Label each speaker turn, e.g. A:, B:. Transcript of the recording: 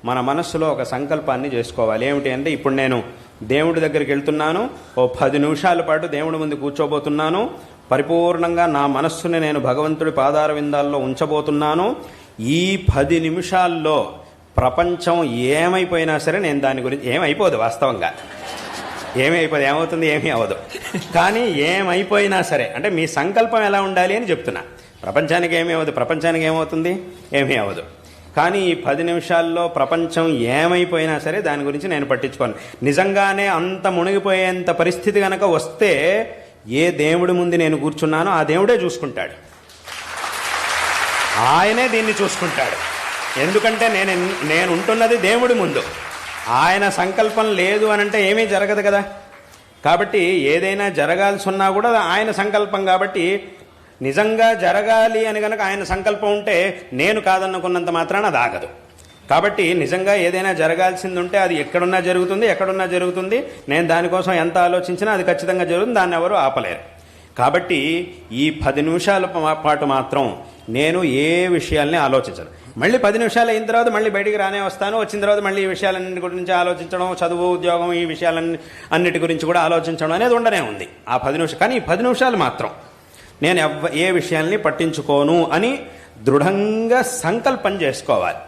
A: మన మనస్సులో ఒక సంకల్పాన్ని చేసుకోవాలి. ఏమిటి అంటే, ఇప్పుడు నేను దేవుడి దగ్గరికి వెళ్తున్నాను, ఓ 10 నిమిషాల పాటు దేవుడి ముందు కూర్చోబోతున్నాను, పరిపూర్ణంగా నా మనస్సుని నేను భగవంతుడి పాదార విందాల్లో ఉంచబోతున్నాను. ఈ 10 నిమిషాల్లో ప్రపంచం ఏమైపోయినా సరే నేను దాని గురించి ఏమైపోదు, వాస్తవంగా ఏమైపోదు, ఏమవుతుంది, ఏమీ అవ్వదు. కానీ ఏమైపోయినా సరే, అంటే మీ సంకల్పం ఎలా ఉండాలి అని చెప్తున్నా. ప్రపంచానికి ఏమీ అవ్వదు, ప్రపంచానికి ఏమవుతుంది, ఏమీ అవ్వదు. కానీ ఈ 10 నిమిషాల్లో ప్రపంచం ఏమైపోయినా సరే దాని గురించి నేను పట్టించుకోను. నిజంగానే అంత మునిగిపోయేంత పరిస్థితి కనుక వస్తే ఏ దేవుడి ముందు నేను కూర్చున్నానో ఆ దేవుడే చూసుకుంటాడు, ఆయనే దీన్ని చూసుకుంటాడు. ఎందుకంటే నేను ఉంటున్నది దేవుడి ముందు. ఆయన సంకల్పం లేదు అనంటే ఏమీ జరగదు కదా. కాబట్టి ఏదైనా జరగాల్సి ఉన్నా కూడా ఆయన సంకల్పం. కాబట్టి నిజంగా జరగాలి అని కనుక ఆయన సంకల్పం ఉంటే నేను కాదనుకున్నంత మాత్రాన అది ఆగదు. కాబట్టి నిజంగా ఏదైనా జరగాల్సింది ఉంటే అది ఎక్కడున్నా జరుగుతుంది. నేను దానికోసం ఎంత ఆలోచించినా అది ఖచ్చితంగా జరుగుతుంది, దాన్ని ఎవరు ఆపలేరు. కాబట్టి ఈ 10 నిమిషాల పాటు మాత్రం నేను ఏ విషయాల్ని ఆలోచించను. మళ్ళీ 10 నిమిషాలు అయిన తర్వాత మళ్ళీ బయటికి రానే వస్తాను. వచ్చిన తర్వాత మళ్ళీ ఈ విషయాలన్నింటి గురించి ఆలోచించడం, చదువు, ఉద్యోగం, ఈ విషయాలన్నిటి గురించి కూడా ఆలోచించడం అనేది ఉండనే ఉంది ఆ 10 నిమిషాలు. కానీ ఈ 10 నిమిషాలు మాత్రం నేను ఏ విషయాల్ని పట్టించుకోను అని దృఢంగా సంకల్పం చేసుకోవాలి.